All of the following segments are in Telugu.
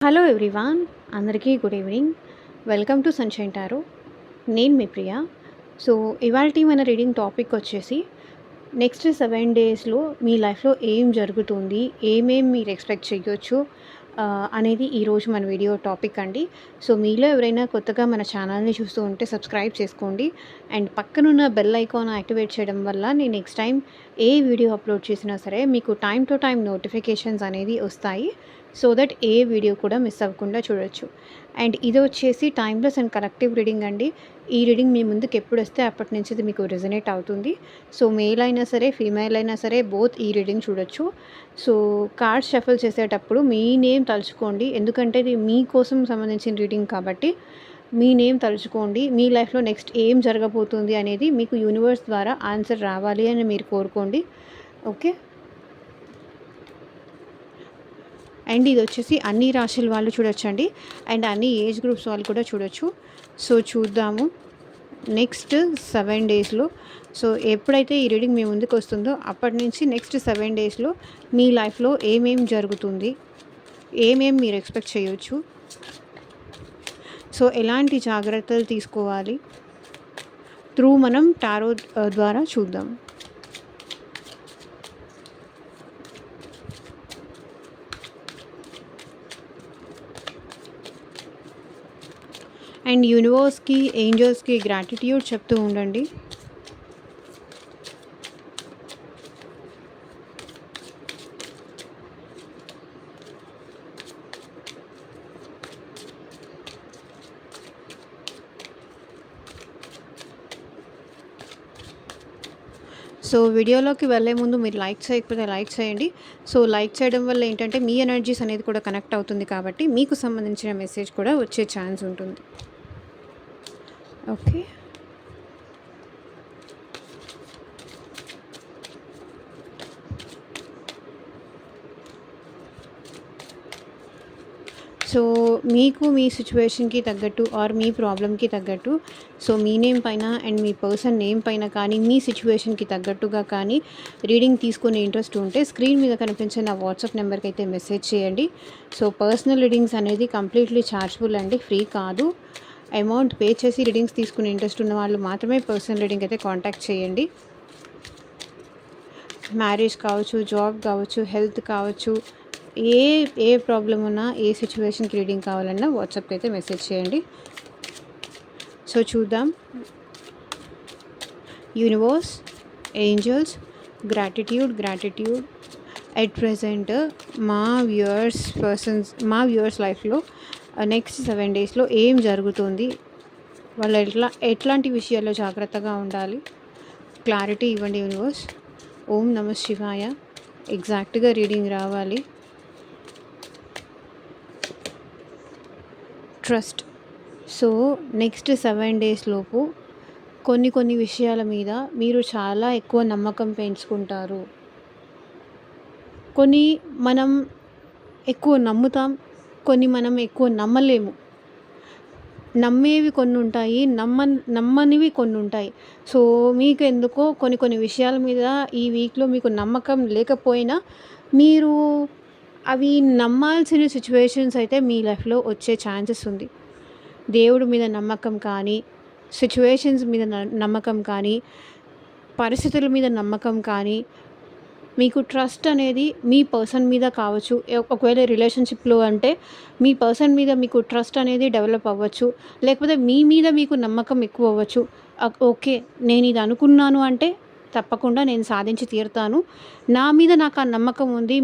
హలో ఎవ్రీవాన్, అందరికీ good evening. Welcome to sunshine tarot. నేను మీ ప్రియ. సో, ఇవాల్టి మన రీడింగ్ టాపిక్ వచ్చేసి నెక్స్ట్ 7 డేస్‌లో మీ లైఫ్‌లో ఏం జరుగుతుంది? మీరు ఎక్స్‌పెక్ట్ చేయొచ్చు? అనేది ఈరోజు మన వీడియో టాపిక్ అండి. సో, మీలో ఎవరైనా కొత్తగా మన ఛానల్‌ని చూస్తూ ఉంటే సబ్స్క్రైబ్ చేసుకోండి. అండ్ పక్కనున్న బెల్ ఐకాన్ యాక్టివేట్ చేయడం వల్ల నేను నెక్స్ట్ టైం ఏ వీడియో అప్లోడ్ చేసినా సరే మీకు టైమ్ టు టైమ్ నోటిఫికేషన్స్ అనేది వస్తాయి. సో దట్ ఏ వీడియో కూడా మిస్ అవ్వకుండా చూడొచ్చు. అండ్ ఇది వచ్చేసి టైమ్లెస్ అండ్ కలెక్టివ్ రీడింగ్ అండి. ఈ రీడింగ్ మీ ముందుకు ఎప్పుడు వస్తే అప్పటి నుంచి ఇది మీకు రెజొనేట్ అవుతుంది. సో మేల్ అయినా సరే, ఫీమేల్ అయినా సరే బోత్ ఈ రీడింగ్ చూడొచ్చు. సో కార్డ్స్ షఫుల్ చేసేటప్పుడు మీ నేమ్ తలుచుకోండి. ఎందుకంటే ఇది మీకోసం సంబంధించిన రీడింగ్ కాబట్టి మీ నేమ్ తలుచుకోండి. మీ లైఫ్లో నెక్స్ట్ ఏం జరగబోతుంది అనేది మీకు యూనివర్స్ ద్వారా ఆన్సర్ రావాలి అని మీరు కోరుకోండి. ఓకే. అండ్ ఇది వచ్చేసి అన్ని రాశుల వాళ్ళు చూడొచ్చండి. అండ్ అన్ని ఏజ్ గ్రూప్స్ వాళ్ళు కూడా చూడొచ్చు. సో చూద్దాము నెక్స్ట్ 7 డేస్లో. సో ఎప్పుడైతే ఈ రీడింగ్ మీ ముందుకు వస్తుందో అప్పటి నుంచి నెక్స్ట్ 7 డేస్లో మీ లైఫ్లో జరుగుతుంది, మీరు ఎక్స్పెక్ట్ చేయొచ్చు, సో ఎలాంటి జాగ్రత్తలు తీసుకోవాలి మనం టారో ద్వారా చూద్దాం. అండ్ యూనివర్స్కి, ఏంజల్స్కి గ్రాటిట్యూడ్ చెప్తూ ఉండండి. సో వీడియోలోకి వెళ్ళే ముందు మీరు లైక్ చేయకపోతే లైక్ చేయండి. సో లైక్ చేయడం వల్ల ఏంటంటే మీ ఎనర్జీస్ అనేది కూడా కనెక్ట్ అవుతుంది కాబట్టి మీకు సంబంధించిన మెసేజ్ కూడా వచ్చే ఛాన్స్ ఉంటుంది. ఓకే. సో మీకు మీ సిచ్యువేషన్కి తగ్గట్టు ఆర్ మీ ప్రాబ్లమ్కి తగ్గట్టు, సో మీ నేమ్ పైన అండ్ మీ పర్సన్ నేమ్ పైన కానీ మీ సిచ్యువేషన్కి తగ్గట్టుగా కానీ రీడింగ్ తీసుకునే ఇంట్రెస్ట్ ఉంటే స్క్రీన్ మీద కనిపించే నా వాట్సాప్ నెంబర్కి అయితే మెసేజ్ చేయండి. సో పర్సనల్ రీడింగ్స్ అనేది కంప్లీట్లీ ఛార్జబుల్ అండి, ఫ్రీ కాదు. అమౌంట్ పే చేసి రీడింగ్స్ తీసుకునే ఇంట్రెస్ట్ ఉన్న వాళ్ళు మాత్రమే పర్సనల్ రీడింగ్ అయితే కాంటాక్ట్ చేయండి. మ్యారేజ్ కావచ్చు, జాబ్ కావచ్చు, హెల్త్ కావచ్చు, ఏ ప్రాబ్లం ఉన్నా, ఏ సిచ్యువేషన్కి రీడింగ్ కావాలన్నా వాట్సాప్కి అయితే మెసేజ్ చేయండి. సో చూద్దాం. Universe, angels, gratitude at present మా వ్యూవర్స్ లైఫ్లో నెక్స్ట్ 7 డేస్లో ఏం జరుగుతుంది, వాళ్ళు ఎట్లాంటి విషయాల్లో జాగ్రత్తగా ఉండాలి, క్లారిటీ ఇవ్వండి యూనివర్స్. ఓం నమః శివాయ. ఎగ్జాక్ట్గా రీడింగ్ రావాలి. ట్రస్ట్. సో నెక్స్ట్ 7 డేస్ లోపు కొన్ని విషయాల మీద మీరు చాలా ఎక్కువ నమ్మకం పెంచుకుంటారు. కొన్ని మనం ఎక్కువ నమ్ముతాం, కొన్ని మనం ఎక్కువ నమ్మలేము. నమ్మేవి కొన్ని ఉంటాయి, నమ్మనివి కొన్ని ఉంటాయి. సో మీకు ఎందుకో కొన్ని విషయాల మీద ఈ వీక్లో మీకు నమ్మకం లేకపోయినా మీరు అవి నమ్మాల్సిన సిచ్యువేషన్స్ అయితే మీ లైఫ్లో వచ్చే ఛాన్సెస్ ఉంది. దేవుడి మీద నమ్మకం కానీ, సిచ్యువేషన్స్ మీద నమ్మకం కానీ, పరిస్థితుల మీద నమ్మకం కానీ, మీకు ట్రస్ట్ అనేది మీ పర్సన్ మీద కావచ్చు. ఒకవేళ రిలేషన్షిప్లో అంటే మీ పర్సన్ మీద మీకు ట్రస్ట్ అనేది డెవలప్ అవ్వచ్చు, లేకపోతే మీ మీద మీకు నమ్మకం ఎక్కువ అవ్వచ్చు. ఓకే, నేను ఇది అనుకున్నాను అంటే తప్పకుండా నేను సాధించి తీరుతాను, నా మీద నాకు ఆ నమ్మకం ఉంది,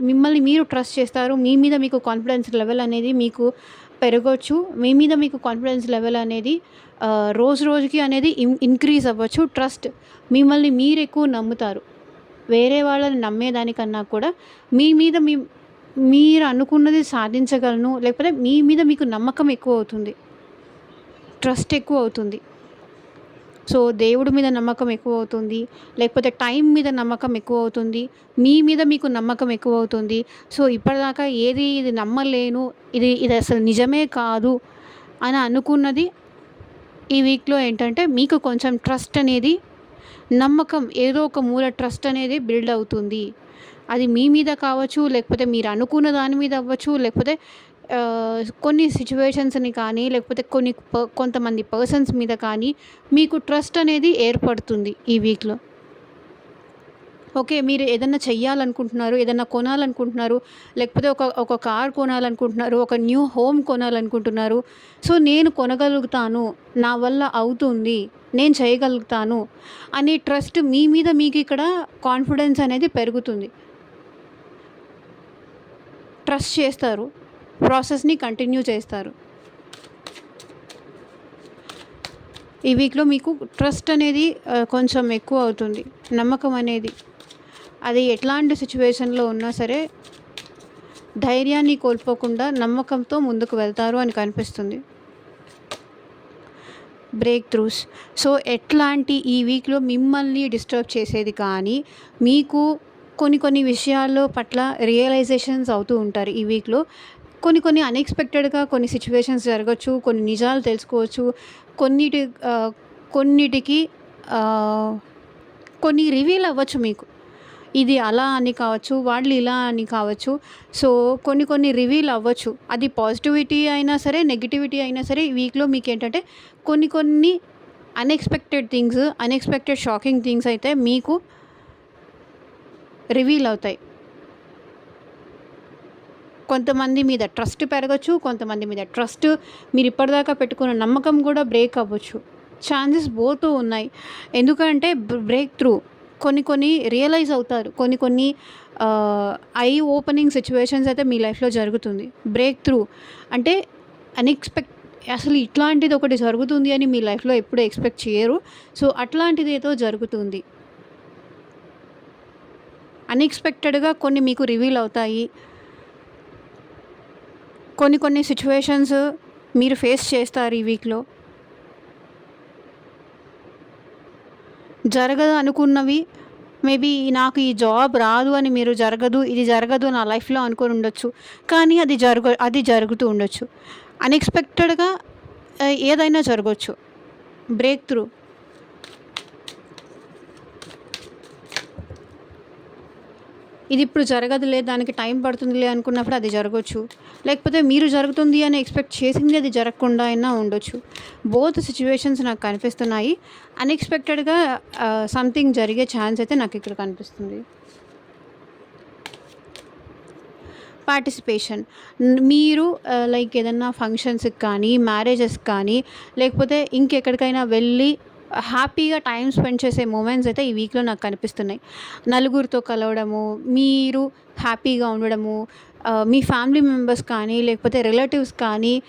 మిమ్మల్ని మీరు ట్రస్ట్ చేస్తారు, మీ మీద మీకు కాన్ఫిడెన్స్ లెవెల్ అనేది మీకు పెరగవచ్చు, మీ మీద మీకు కాన్ఫిడెన్స్ లెవెల్ అనేది రోజుకి అనేది ఇంక్రీజ్ అవ్వచ్చు. ట్రస్ట్, మిమ్మల్ని మీరు ఎక్కువ నమ్ముతారు. వేరే వాళ్ళని నమ్మేదానికన్నా కూడా మీ మీద మీరు అనుకున్నది సాధించగలను, లేకపోతే మీ మీద మీకు నమ్మకం ఎక్కువ అవుతుంది, ట్రస్ట్ ఎక్కువ అవుతుంది. సో దేవుడి మీద నమ్మకం ఎక్కువ అవుతుంది, లేకపోతే టైం మీద నమ్మకం ఎక్కువ అవుతుంది, మీ మీద మీకు నమ్మకం ఎక్కువ అవుతుంది. సో ఇప్పటిదాకా ఇది నమ్మలేను, ఇది అసలు నిజమే కాదు అని అనుకున్నది ఈ వీక్లో ఏంటంటే మీకు కొంచెం ట్రస్ట్ అనేది, నమ్మకం, ఏదో ఒక మూల ట్రస్ట్ అనేది బిల్డ్ అవుతుంది. అది మీ మీద కావచ్చు, లేకపోతే మీరు అనుకున్న దాని మీద అవ్వచ్చు, లేకపోతే కొన్ని సిట్యుయేషన్స్‌ని కానీ లేకపోతే కొంతమంది పర్సన్స్ మీద కానీ మీకు ట్రస్ట్ అనేది ఏర్పడుతుంది ఈ వీక్‌లో. ఓకే. మీరు ఏదన్నా చెయ్యాలనుకుంటున్నారు, ఏదన్నా కొనాలనుకుంటున్నారు, లేకపోతే ఒక కార్ కొనాలనుకుంటున్నారు, ఒక న్యూ హోమ్ కొనాలనుకుంటున్నారు. సో, నేను కొనగలుగుతాను, నా వల్ల అవుతుంది, నేను చేయగలుగుతాను అనే ట్రస్ట్ మీ మీద మీకిక్కడ కాన్ఫిడెన్స్ అనేది పెరుగుతుంది. ట్రస్ట్ చేస్తారు. ప్రాసెస్‌ని కంటిన్యూ చేస్తారు. ఈ వీక్‌లో మీకు ట్రస్ట్ అనేది కొంచెం ఎక్కువ అవుతుంది. నమ్మకం అనేది. అది ఎట్లాంటి సిట్యుయేషన్‌లో ఉన్నా సరే ధైర్యాన్ని కోల్పోకుండా నమ్మకంతో ముందుకు వెళ్తారు అని కనిపిస్తుంది. Break throughs. సో, ఎట్లాంటి ఈ వీక్‌లో మిమ్మల్ని డిస్టర్బ్ చేసేది కానీ, మీకు కొన్ని విషయాల్లో పట్ల రియలైజేషన్స్ అవుతూ ఉంటారు ఈ వీక్‌లో. కొన్ని అన్‌ఎక్స్‌పెక్టెడ్‌గా కొన్ని సిట్యుయేషన్స్ జరగొచ్చు. కొన్ని నిజాలు తెలుసుకోవచ్చు. కొన్నిటి కొన్నిటికి ఆహ్, కొన్ని రివీల్ అవ్వచ్చు మీకు. ఇది అలా అని కావచ్చు, వాళ్ళు ఇలా అని కావచ్చు. సో, కొన్ని రివీల్ అవ్వచ్చు. అది పాజిటివిటీ అయినా సరే, నెగటివిటీ అయినా సరే ఈ వీక్‌లో మీకేంటంటే కొన్ని unexpected things, unexpected shocking things అయితే మీకు రివీల్ అవుతాయి. కొంతమంది మీద ట్రస్ట్ పెరగచ్చు. కొంతమంది మీద ట్రస్ట్ మీరు ఇప్పటిదాకా పెట్టుకున్న నమ్మకం కూడా బ్రేక్ అవ్వచ్చు. ఛాన్సెస్ బోత్ ఉన్నాయి. ఎందుకంటే బ్రేక్ త్రూ కొన్ని రియలైజ్ అవుతారు. కొన్ని ఐ ఓపెనింగ్ సిట్యుయేషన్స్ అయితే మీ లైఫ్‌లో జరుగుతుంది. బ్రేక్ త్రూ అంటే అసలు ఇట్లాంటిది ఒకటి జరుగుతుంది అని మీ లైఫ్‌లో ఎప్పుడు ఎక్స్‌పెక్ట్ చేయరు. సో, అట్లాంటిది ఏదో జరుగుతుంది. అన్‌ఎక్స్‌పెక్టెడ్‌గా కొన్ని మీకు రివీల్ అవుతాయి. కొన్ని సిట్యుయేషన్స్ మీరు ఫేస్ చేస్తారు ఈ వీక్‌లో. జరగదు అనుకున్నవి మేబీ నాకు ఈ జాబ్ రాదు అని మీరు ఇది జరగదు నా లైఫ్‌లో అనుకోని ఉండొచ్చు. కానీ అది జరుగుతూ ఉండొచ్చు. అన్‌ఎక్స్‌పెక్టెడ్‌గా ఏదైనా జరగొచ్చు. Break through. ఇది ఇప్పుడు జరగదులే, దానికి టైం పడుతుందిలే అనుకున్నప్పుడు అది జరగొచ్చు. లేకపోతే మీరు జరుగుతుంది అని ఎక్స్‌పెక్ట్ చేసింది అది జరగకుండా అయినా ఉండొచ్చు. బోత్ సిట్యుయేషన్స్ నాకు కనిపిస్తున్నాయి. అన్‌ఎక్స్‌పెక్టెడ్‌గా సంథింగ్ జరిగే ఛాన్స్ అయితే నాకు ఇక్కడ కనిపిస్తుంది. పార్టిసిపేషన్. మీరు లైక్ ఏదన్నా ఫంక్షన్స్‌కి కానీ, మ్యారేజెస్‌కి కానీ, లేకపోతే ఇంకెక్కడికైనా వెళ్ళి హ్యాపీగా టైమ్ స్పెండ్ చేసే మూమెంట్స్ అయితే ఈ వీక్‌లో నాకు కనిపిస్తున్నాయి. నలుగురితో కలవడము, మీరు హ్యాపీగా ఉండడము, మీ ఫ్యామిలీ మెంబర్స్ కానీ, లేకపోతే రిలేటివ్స్ కానీ,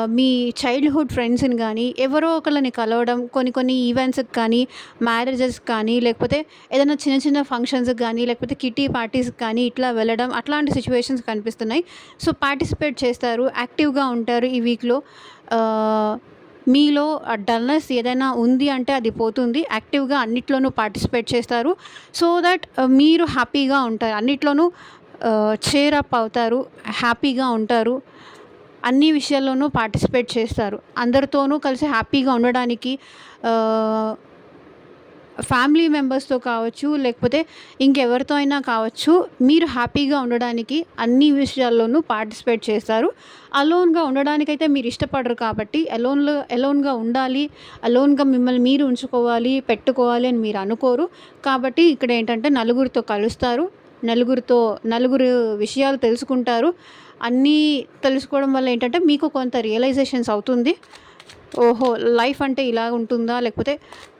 మీ చైల్డ్‌హుడ్ ఫ్రెండ్స్‌ని గానీ, ఎవరో ఒకళ్ళని కలవడం, కొన్ని ఈవెంట్స్‌కి కానీ, మ్యారేజెస్‌కి కానీ, లేకపోతే ఏదైనా చిన్న ఫంక్షన్స్‌కి కానీ, లేకపోతే కిట్టి పార్టీస్‌కి కానీ ఇట్లా వెళ్ళడం, అట్లాంటి సిట్యుయేషన్స్ కనిపిస్తున్నాయి. సో, పార్టిసిపేట్ చేస్తారు, యాక్టివ్‌గా ఉంటారు ఈ వీక్‌లో. మీలో డల్‌నెస్ ఏదైనా ఉంది అంటే అది పోతుంది. యాక్టివ్‌గా అన్నిట్లోనూ పార్టిసిపేట్ చేస్తారు. సో దట్ మీరు హ్యాపీగా ఉంటారు. అన్నిట్లోనూ చీర్ అప్ అవుతారు. హ్యాపీగా ఉంటారు. అన్ని విషయాల్లోనూ పార్టిసిపేట్ చేస్తారు. అందరితోనూ కలిసి హ్యాపీగా ఉండడానికి ఫ్యామిలీ మెంబర్స్‌తో కావచ్చు, లేకపోతే ఇంకెవరితో అయినా కావచ్చు, మీరు హ్యాపీగా ఉండడానికి అన్ని విషయాల్లోనూ పార్టిసిపేట్ చేస్తారు. అలోన్‌గా ఉండడానికైతే మీరు ఇష్టపడరు కాబట్టి అలోన్‌గా ఉండాలి, అలోన్‌గా మిమ్మల్ని మీరు ఉంచుకోవాలి, పెట్టుకోవాలి అని మీరు అనుకోరు. కాబట్టి ఇక్కడ ఏంటంటే నలుగురితో కలుస్తారు. నలుగురు విషయాలు తెలుసుకుంటారు. అన్నీ తెలుసుకోవడం వల్ల ఏంటంటే మీకు కొంత రియలైజేషన్స్ అవుతుంది. ఓహో! లైఫ్ అంటే ఇలా ఉంటుందా? లేకపోతే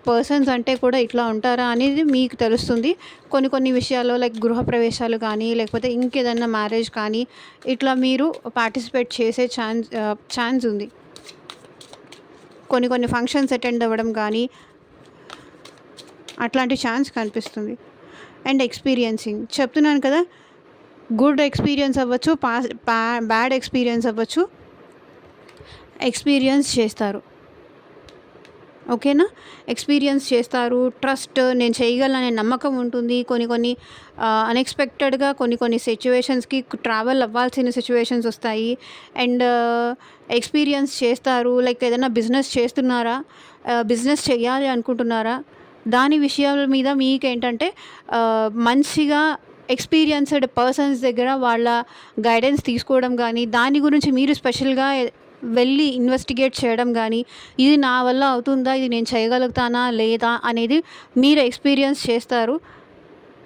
పర్సన్స్ అంటే కూడా ఇట్లా ఉంటారా? అనేది మీకు తెలుస్తుంది. కొన్ని విషయాల్లో లైక్ గృహప్రవేశాలు కానీ, లేకపోతే ఇంకేదన్నా మ్యారేజ్ కానీ, ఇట్లా మీరు పార్టిసిపేట్ చేసే ఛాన్స్ ఉంది. కొన్ని ఫంక్షన్స్ అటెండ్ అవ్వడం కానీ, అట్లాంటి ఛాన్స్ కనిపిస్తుంది. అండ్ ఎక్స్‌పీరియన్సింగ్ చెప్తున్నాను కదా! గుడ్ ఎక్స్‌పీరియన్స్ అవ్వచ్చు, బ్యాడ్ ఎక్స్‌పీరియన్స్ అవ్వచ్చు. ఎక్స్‌పీరియన్స్ చేస్తారు. ఓకేనా? ఎక్స్‌పీరియన్స్ చేస్తారు. ట్రస్ట్ నేను చేయగలననే నమ్మకం ఉంటుంది. కొన్ని అన్‌ఎక్స్‌పెక్టెడ్‌గా కొన్ని సిట్యుయేషన్స్‌కి ట్రావెల్ అవ్వాల్సిన సిట్యుయేషన్స్ వస్తాయి. అండ్ ఎక్స్‌పీరియన్స్ చేస్తారు. లైక్ ఏదైనా బిజినెస్ చేస్తున్నారా? బిజినెస్ చేయాలి అనుకుంటున్నారా? దాని విషయాల మీద మీకేంటంటే మంచిగా ఎక్స్పీరియన్స్డ్ పర్సన్స్ దగ్గర వాళ్ళ గైడెన్స్ తీసుకోవడం కానీ, దాని గురించి మీరు స్పెషల్గా వెళ్ళి ఇన్వెస్టిగేట్ చేయడం కానీ, ఇది నా వల్ల అవుతుందా, ఇది నేను చేయగలుగుతానా లేదా అనేది మీరు ఎక్స్పీరియన్స్ చేస్తారు.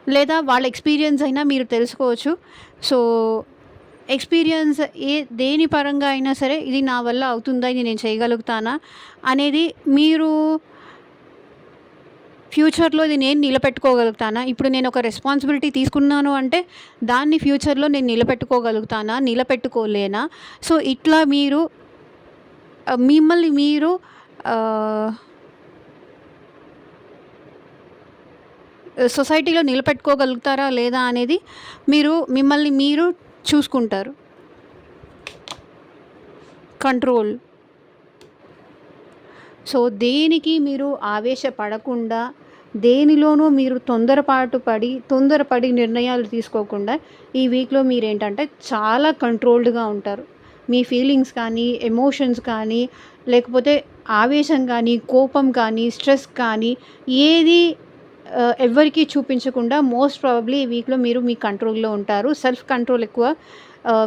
లేదా వాళ్ళ ఎక్స్పీరియన్స్ అయినా మీరు తెలుసుకోవచ్చు. సో ఎక్స్పీరియన్స్ దేని పరంగా అయినా సరే, ఇది నా వల్ల అవుతుందా, ఇది నేను చేయగలుగుతానా అనేది మీరు ఫ్యూచర్లో ఇది నేను నిలబెట్టుకోగలుగుతానా, ఇప్పుడు నేను ఒక రెస్పాన్సిబిలిటీ తీసుకున్నాను అంటే దాన్ని ఫ్యూచర్లో నేను నిలబెట్టుకోగలుగుతానా, నిలబెట్టుకోలేనా. సో ఇట్లా మీరు మిమ్మల్ని మీరు సొసైటీలో నిలబెట్టుకోగలుగుతారా లేదా అనేది మీరు మిమ్మల్ని మీరు చూసుకుంటారు. కంట్రోల్. సో దేనికి మీరు ఆవేశపడకుండా, దేనిలోనూ మీరు తొందరపడి నిర్ణయాలు తీసుకోకుండా ఈ వీక్లో మీరేంటంటే చాలా కంట్రోల్డ్గా ఉంటారు. మీ ఫీలింగ్స్ కానీ, ఎమోషన్స్ కానీ, లేకపోతే ఆవేశం కానీ, కోపం కానీ, స్ట్రెస్ కానీ ఏది ఎవ్వరికీ చూపించకుండా మోస్ట్ ప్రాబబ్లీ ఈ వీక్లో మీరు మీ కంట్రోల్‌లో ఉంటారు. సెల్ఫ్ కంట్రోల్ ఎక్కువ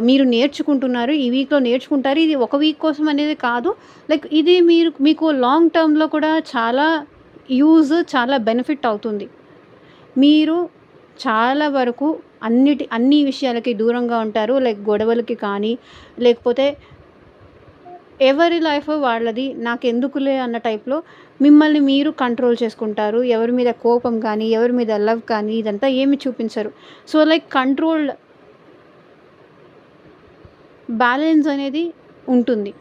మీరు నేర్చుకుంటున్నారు. ఈ వీక్లో నేర్చుకుంటారు. ఇది ఒక వీక్ కోసం అనేది కాదు. లైక్ ఇది మీకు లాంగ్ టర్మ్‌లో కూడా చాలా చాలా బెనిఫిట్ అవుతుంది. మీరు చాలా వరకు అన్ని విషయాలకి దూరంగా ఉంటారు. లైక్ గొడవలకి కానీ, లేకపోతే ఎవరి లైఫ్ వాళ్ళది, నాకెందుకులే అన్న టైప్‌లో మిమ్మల్ని మీరు కంట్రోల్ చేసుకుంటారు. ఎవరి మీద కోపం కానీ, ఎవరి మీద లవ్ కానీ ఇదంతా ఏమి చూపించరు. సో లైక్ కంట్రోల్డ్ బ్యాలెన్స్ అనేది ఉంటుంది.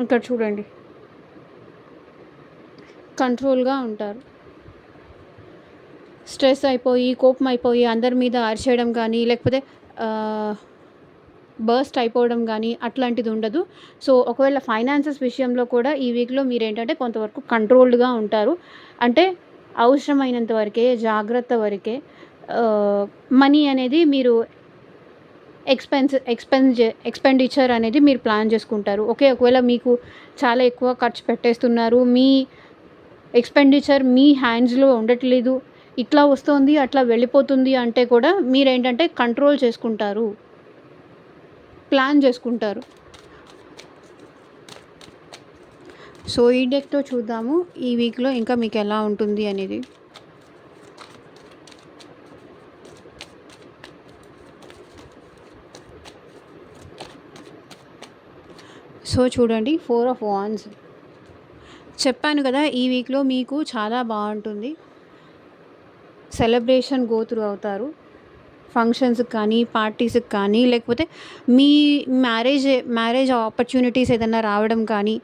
ఇక్కడ చూడండి, కంట్రోల్గా ఉంటారు. స్ట్రెస్ అయిపోయి, కోపం అయిపోయి అందరి మీద అరిచేయడం కానీ, లేకపోతే బర్స్ట్ అయిపోవడం కానీ అట్లాంటిది ఉండదు. సో ఒకవేళ ఫైనాన్సెస్ విషయంలో కూడా ఈ వీక్లో మీరేంటంటే కొంతవరకు కంట్రోల్డ్గా ఉంటారు. అంటే అవసరమైనంత వరకే, జాగ్రత్త వరకే మనీ అనేది మీరు ఎక్స్పెండిచర్ అనేది మీరు ప్లాన్ చేసుకుంటారు. ఒకవేళ మీకు చాలా ఎక్కువ ఖర్చు పెట్టేస్తున్నారు, మీ ఎక్స్పెండిచర్ మీ హ్యాండ్స్లో ఉండట్లేదు, ఇట్లా వస్తుంది అట్లా వెళ్ళిపోతుంది అంటే కూడా మీరేంటంటే కంట్రోల్ చేసుకుంటారు, ప్లాన్ చేసుకుంటారు. సో ఈ డెక్తో చూద్దాము ఈ వీక్లో ఇంకా మీకు ఎలా ఉంటుంది అనేది. సో చూడండి, 4 ఆఫ్ వాండ్స్. చెప్పాను కదా ఈ వీక్లో మీకు చాలా బాగుంటుంది. సెలబ్రేషన్ గో త్రూ అవుతారు. ఫంక్షన్స్కి కానీ, పార్టీస్కి కానీ, లేకపోతే మీ మ్యారేజ్ ఆపర్చునిటీస్ ఏదైనా రావడం కానీ,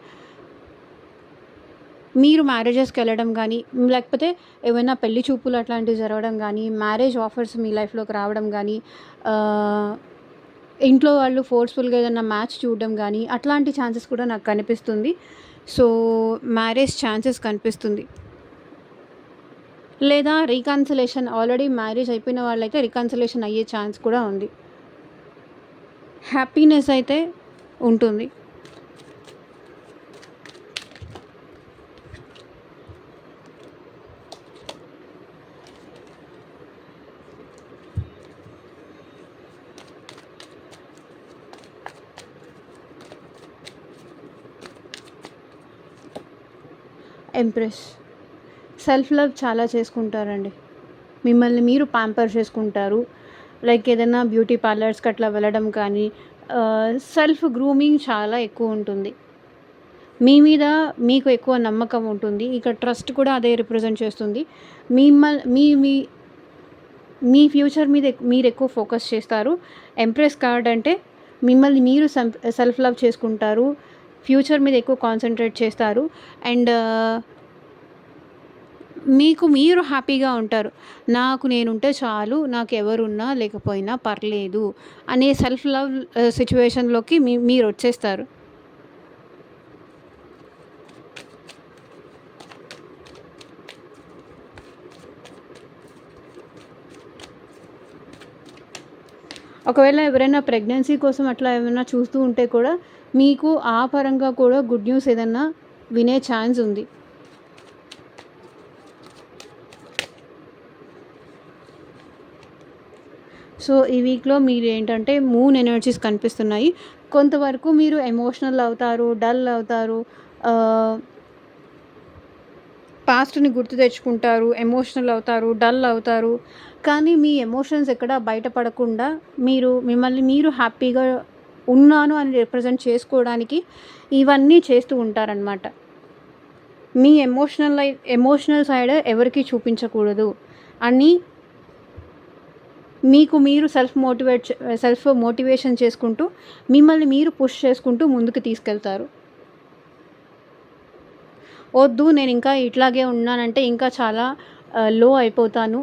మీరు మ్యారేజెస్కి వెళ్ళడం కానీ, లేకపోతే ఏమైనా పెళ్లి చూపులు అట్లాంటివి జరగడం కానీ, మ్యారేజ్ ఆఫర్స్ మీ లైఫ్లోకి రావడం కానీ, ఇంట్లో వాళ్ళు ఫోర్స్ఫుల్గా ఏదైనా మ్యాచ్ చూడడం కానీ అట్లాంటి ఛాన్సెస్ కూడా నాకు కనిపిస్తుంది. సో మ్యారేజ్ ఛాన్సెస్ కనిపిస్తుంది. లేదా రీకన్సిలేషన్, ఆల్రెడీ మ్యారేజ్ అయిపోయిన వాళ్ళైతే రీకన్సిలేషన్ అయ్యే ఛాన్స్ కూడా ఉంది. హ్యాపీనెస్ అయితే ఉంటుంది. ఎంప్రెస్. సెల్ఫ్ లవ్ చాలా చేసుకుంటారండి. మిమ్మల్ని మీరు ప్యాంపర్ చేసుకుంటారు. లైక్ ఏదైనా బ్యూటీ పార్లర్స్కి అట్లా వెళ్ళడం కానీ, సెల్ఫ్ గ్రూమింగ్ చాలా ఎక్కువ ఉంటుంది. మీ మీద మీకు ఎక్కువ నమ్మకం ఉంటుంది. ఇక్కడ ట్రస్ట్ కూడా అదే రిప్రజెంట్ చేస్తుంది. మీ మీ మీ ఫ్యూచర్ మీద మీరు ఎక్కువ ఫోకస్ చేస్తారు. ఎంప్రెస్ కార్డ్ అంటే మిమ్మల్ని మీరు సెల్ఫ్ లవ్ చేసుకుంటారు, ఫ్యూచర్ మీద ఎక్కువ కాన్సన్ట్రేట్ చేస్తారు, అండ్ మీకు మీరు హ్యాపీగా ఉంటారు. నాకు నేనుంటే చాలు, నాకు ఎవరున్నా లేకపోయినా పర్లేదు అనే సెల్ఫ్ లవ్ సిచ్యువేషన్లోకి మీరు వచ్చేస్తారు. ఒకవేళ ఎవరైనా ప్రెగ్నెన్సీ కోసం అట్లా ఏమైనా చూస్తూ ఉంటే కూడా మీకు ఆ పరంగా కూడా గుడ్ న్యూస్ ఏదన్నా వినే ఛాన్స్ ఉంది. సో ఈ వీక్లో మీరు ఏంటంటే మూన్ ఎనర్జీస్ కనిపిస్తున్నాయి. కొంతవరకు మీరు ఎమోషనల్ అవుతారు, డల్ అవుతారు, పాస్ట్ని గుర్తు తెచ్చుకుంటారు, ఎమోషనల్ అవుతారు, డల్ అవుతారు. కానీ మీ ఎమోషన్స్ ఎక్కడ బయటపడకుండా మిమ్మల్ని మీరు హ్యాపీగా ఉన్నాను అని రిప్రజెంట్ చేసుకోవడానికి ఇవన్నీ చేస్తూ ఉంటారనమాట. మీ ఎమోషనల్ సైడ్ ఎవరికీ చూపించకూడదు అని మీకు మీరు సెల్ఫ్ మోటివేషన్ చేసుకుంటూ మిమ్మల్ని మీరు పుష్ చేసుకుంటూ ముందుకు తీసుకెళ్తారు. వద్దు నేను ఇంకా ఇట్లాగే ఉన్నానంటే ఇంకా చాలా లో అయిపోతాను.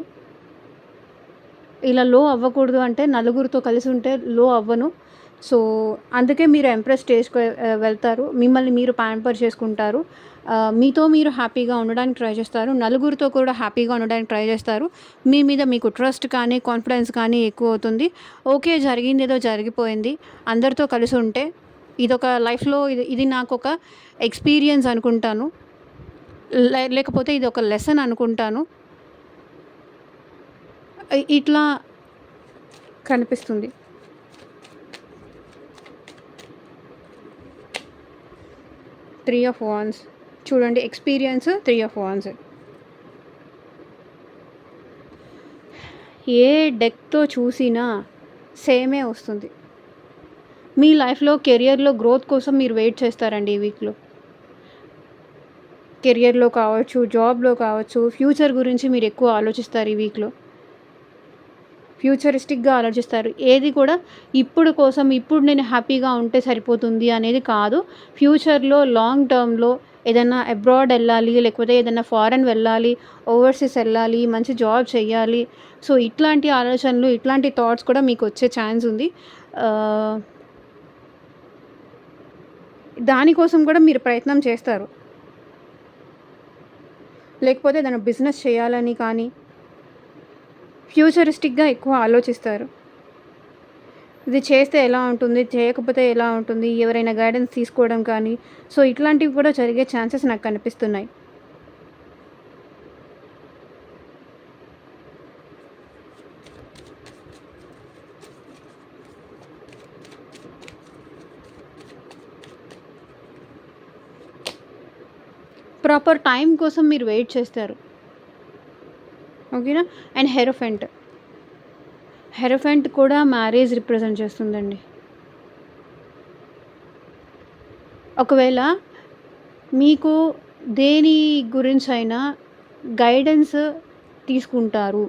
ఇలా లో అవ్వకూడదు అంటే నలుగురితో కలిసి ఉంటే లో అవ్వను. సో అందుకే మీరు ఎంప్రెస్ స్టేజ్‌కి వెళ్తారు. మిమ్మల్ని మీరు ప్యాంపర్ చేసుకుంటారు. మీతో మీరు హ్యాపీగా ఉండడానికి ట్రై చేస్తారు. నలుగురితో కూడా హ్యాపీగా ఉండడానికి ట్రై చేస్తారు. మీ మీద మీకు ట్రస్ట్ కానీ, కాన్ఫిడెన్స్ కానీ ఎక్కువవుతుంది. ఓకే. జరిగిందేదో జరిగిపోయింది. అందరితో కలిసి ఉంటే ఇదొక లైఫ్‌లో ఇది నాకొక ఎక్స్‌పీరియన్స్ అనుకుంటాను. లేకపోతే ఇదొక లెసన్ అనుకుంటాను. ఇట్లా కనిపిస్తుంది. 3 ఆఫ్ వాండ్స్ చూడండి. Experience 3 of wands. ఏ డెక్‌తో చూసినా సేమే వస్తుంది. మీ లైఫ్‌లో కెరియర్‌లో గ్రోత్ కోసం మీరు వెయిట్ చేస్తారండి ఈ వీక్‌లో. కెరియర్‌లో కావచ్చు, జాబ్‌లో కావచ్చు, ఫ్యూచర్ గురించి మీరు ఎక్కువ ఆలోచిస్తారు ఈ వీక్‌లో. ఫ్యూచరిస్టిక్‌గా ఆలోచిస్తారు. ఏది కూడా ఇప్పుడు నేను హ్యాపీగా ఉంటే సరిపోతుంది అనేది కాదు. ఫ్యూచర్‌లో లాంగ్ టర్మ్‌లో ఏదన్నా అబ్రాడ్ వెళ్ళాలి, లేకపోతే ఏదన్నా ఫారెన్ వెళ్ళాలి, ఓవర్‌సీస్ వెళ్ళాలి, మంచి జాబ్ చేయాలి. సో ఇట్లాంటి ఆలోచనలు, ఇట్లాంటి థాట్స్ కూడా మీకు వచ్చే ఛాన్స్ ఉంది. దానికోసం కూడా మీరు ప్రయత్నం చేస్తారు. లేకపోతే ఏదైనా బిజినెస్ చేయాలని కానీ ఫ్యూచరిస్టిక్‌గా ఎక్కువ ఆలోచిస్తారు. ఇది చేస్తే ఎలా ఉంటుంది? చేయకపోతే ఎలా ఉంటుంది? ఎవరైనా గైడెన్స్ తీసుకోవడం కానీ, సో ఇట్లాంటివి కూడా జరిగే ఛాన్సెస్ నాకు కనిపిస్తున్నాయి. ప్రాపర్ టైం కోసం మీరు వెయిట్ చేస్తారు. ఓకేనా? అండ్ హెరోఫెంట్ కూడా మ్యారేజ్ రిప్రజెంట్ చేస్తుందండి. ఒకవేళ మీకు దేని గురించైనా గైడెన్స్ తీసుకుంటారు.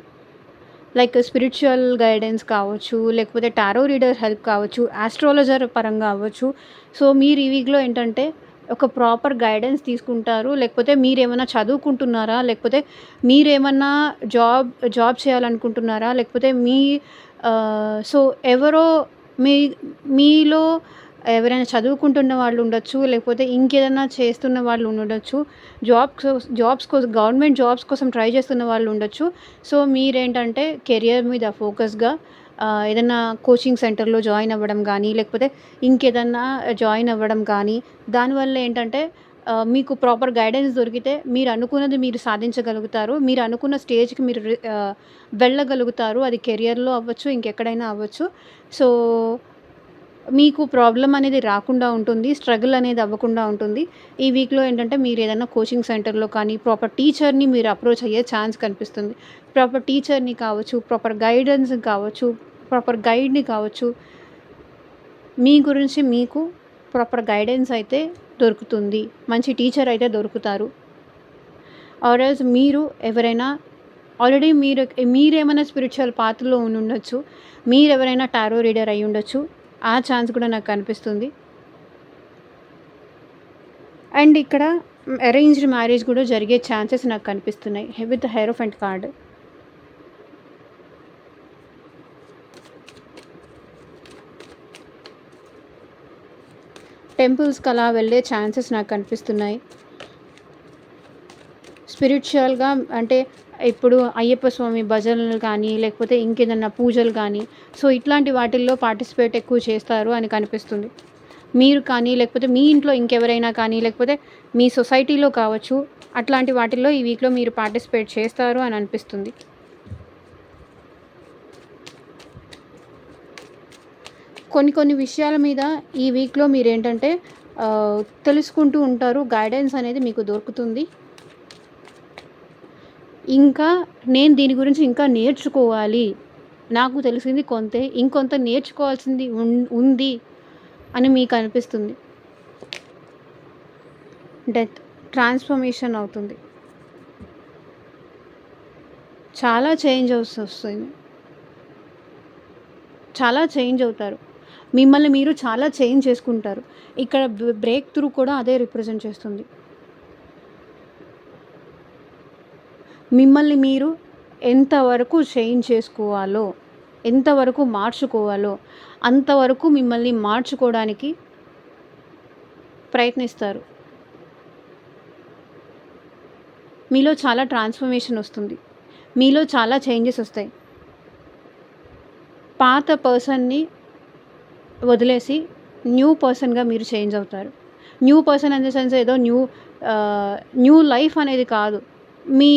లైక్ స్పిరిచువల్ గైడెన్స్ కావచ్చు, లేకపోతే టారో రీడర్ హెల్ప్ కావచ్చు, ఆస్ట్రాలజర్ పరంగా అవ్వచ్చు. సో మీరు ఈ వీక్‌లో ఏంటంటే ఒక ప్రాపర్ గైడెన్స్ తీసుకుంటారు. లేకపోతే మీరేమన్నా చదువుకుంటున్నారా? లేకపోతే మీరేమన్నా జాబ్ చేయాలనుకుంటున్నారా? లేకపోతే సో ఎవరో మీ మీలో ఎవరైనా చదువుకుంటున్న వాళ్ళు ఉండొచ్చు. లేకపోతే ఇంకేదైనా చేస్తున్న వాళ్ళు ఉండొచ్చు. జాబ్స్ కోసం, గవర్నమెంట్ జాబ్స్ కోసం ట్రై చేస్తున్న వాళ్ళు ఉండొచ్చు. సో మీరేంటంటే కెరియర్ మీద ఫోకస్‌గా ఏదన్నా కోచింగ్ సెంటర్‌లో జాయిన్ అవ్వడం కానీ, లేకపోతే ఇంకేదన్నా జాయిన్ అవ్వడం కానీ, దానివల్ల ఏంటంటే మీకు ప్రాపర్ గైడెన్స్ దొరికితే మీరు అనుకున్నది మీరు సాధించగలుగుతారు. మీరు అనుకున్న స్టేజ్‌కి మీరు వెళ్ళగలుగుతారు. అది కెరియర్‌లో అవ్వచ్చు, ఇంకెక్కడైనా అవ్వచ్చు. సో మీకు ప్రాబ్లమ్ అనేది రాకుండా ఉంటుంది. స్ట్రగుల్ అనేది అవ్వకుండా ఉంటుంది. ఈ వీక్‌లో ఏంటంటే మీరు ఏదైనా కోచింగ్ సెంటర్‌లో కానీ, ప్రాపర్ టీచర్‌ని మీరు అప్రోచ్ అయ్యే ఛాన్స్ కనిపిస్తుంది. ప్రాపర్ టీచర్‌ని కావచ్చు, ప్రాపర్ గైడెన్స్ కావచ్చు, ప్రాపర్ గైడ్‌ని కావచ్చు. మీ గురించి మీకు ప్రాపర్ గైడెన్స్ అయితే దొరుకుతుంది. మంచి టీచర్ అయితే దొరుకుతారు. ఆర్ ఎల్స్ మీరు ఎవరైనా ఆల్రెడీ మీరేమైనా స్పిరిచువల్ పాత్‌లో ఉండుండొచ్చు. మీరెవరైనా టారో రీడర్ అయ్యుండొచ్చు. ఆ ఛాన్స్ కూడా నాకు కనిపిస్తుంది. అండ్ ఇక్కడ అరేంజ్డ్ మ్యారేజ్ కూడా జరిగే ఛాన్సెస్ నాకు కనిపిస్తున్నాయి విత్ ద హెరోఫెంట్ కార్డ్. టెంపుల్స్‌కి అలా వెళ్ళే ఛాన్సెస్ నాకు కనిపిస్తున్నాయి. స్పిరిచువల్‌గా అంటే ఇప్పుడు అయ్యప్ప స్వామి భజనలు కానీ, లేకపోతే ఇంకేదన్నా పూజలు కానీ, సో ఇట్లాంటి వాటిల్లో పార్టిసిపేట్ ఎక్కువ చేస్తారు అని కనిపిస్తుంది. మీరు కానీ, లేకపోతే మీ ఇంట్లో ఇంకెవరైనా కానీ, లేకపోతే మీ సొసైటీలో కావచ్చు, అట్లాంటి వాటిల్లో ఈ వీక్‌లో మీరు పార్టిసిపేట్ చేస్తారు అని అనిపిస్తుంది. కొన్ని కొన్ని విషయాల మీద ఈ వీక్‌లో మీరేంటంటే తెలుసుకుంటూ ఉంటారు. గైడెన్స్ అనేది మీకు దొరుకుతుంది. ఇంకా నేను దీని గురించి ఇంకా నేర్చుకోవాలి. నాకు తెలిసింది కొంతే. ఇంకొంత నేర్చుకోవాల్సింది ఉంది అని మీకనిపిస్తుంది. డెత్ ట్రాన్స్‌ఫర్మేషన్ అవుతుంది. చాలా వస్తుంది. చాలా చేంజ్ అవుతారు. మిమ్మల్ని మీరు చాలా చేంజ్ చేసుకుంటారు. ఇక్కడ బ్రేక్ త్రూ కూడా అదే రిప్రజెంట్ చేస్తుంది. మిమ్మల్ని మీరు ఎంతవరకు చేంజ్ చేసుకోవాలో, ఎంతవరకు మార్చుకోవాలో అంతవరకు మిమ్మల్ని మార్చుకోవడానికి ప్రయత్నిస్తారు. మీలో చాలా ట్రాన్స్‌ఫర్మేషన్ వస్తుంది. మీలో చాలా చేంజెస్ వస్తాయి. పాత పర్సన్‌ని వదిలేసి న్యూ పర్సన్‌గా మీరు చేంజ్ అవుతారు. New person in the sense ఏదో న్యూ లైఫ్ అనేది కాదు. మీ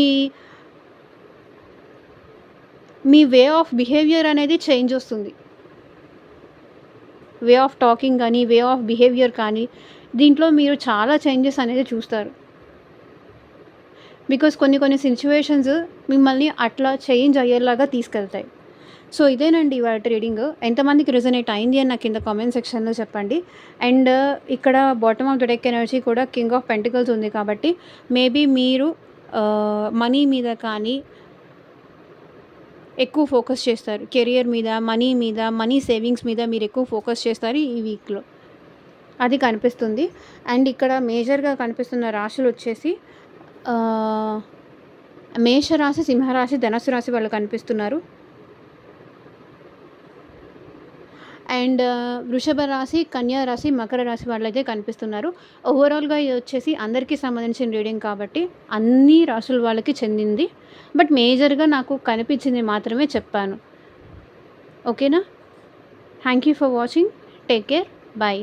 మీ వే ఆఫ్ బిహేవియర్ అనేది చేంజ్ వస్తుంది. వే ఆఫ్ టాకింగ్ కానీ, వే ఆఫ్ బిహేవియర్ కానీ దీంట్లో మీరు చాలా చేంజెస్ అనేది చూస్తారు. బికాజ్ కొన్ని కొన్ని సిట్యుయేషన్స్ మిమ్మల్ని అట్లా చేంజ్ అయ్యేలాగా తీసుకెళ్తాయి. సో ఇదేనండి ఇవాల్టి రీడింగ్. ఎంతమందికి రెజొనేట్ అయింది అని నాకు కింద కామెంట్ సెక్షన్‌లో చెప్పండి. అండ్ ఇక్కడ bottom of the deck energy కూడా కింగ్ ఆఫ్ పెంటికల్స్ ఉంది కాబట్టి మేబీ మీరు మనీ మీద కానీ ఎక్కువ ఫోకస్ చేస్తారు. కెరియర్ మీద, మనీ సేవింగ్స్ మీద మీరు ఎక్కువ ఫోకస్ చేస్తారు ఈ వీక్‌లో. అది కనిపిస్తుంది. అండ్ ఇక్కడ మేజర్‌గా కనిపిస్తున్న రాశులు వచ్చేసి మేషరాశి, సింహరాశి, ధనస్సు రాశి వాళ్ళు కనిపిస్తున్నారు. అండ్ వృషభ రాశి, కన్యా రాశి, మకర రాశి వాళ్ళైతే కనిపిస్తున్నారు. ఓవరాల్‌గా ఇది వచ్చేసి అందరికీ సంబంధించిన రీడింగ్ కాబట్టి అన్ని రాశుల వాళ్ళకి చెందింది. బట్ మేజర్‌గా నాకు కనిపించింది మాత్రమే చెప్పాను. ఓకేనా? Thank you for watching. Take care. By.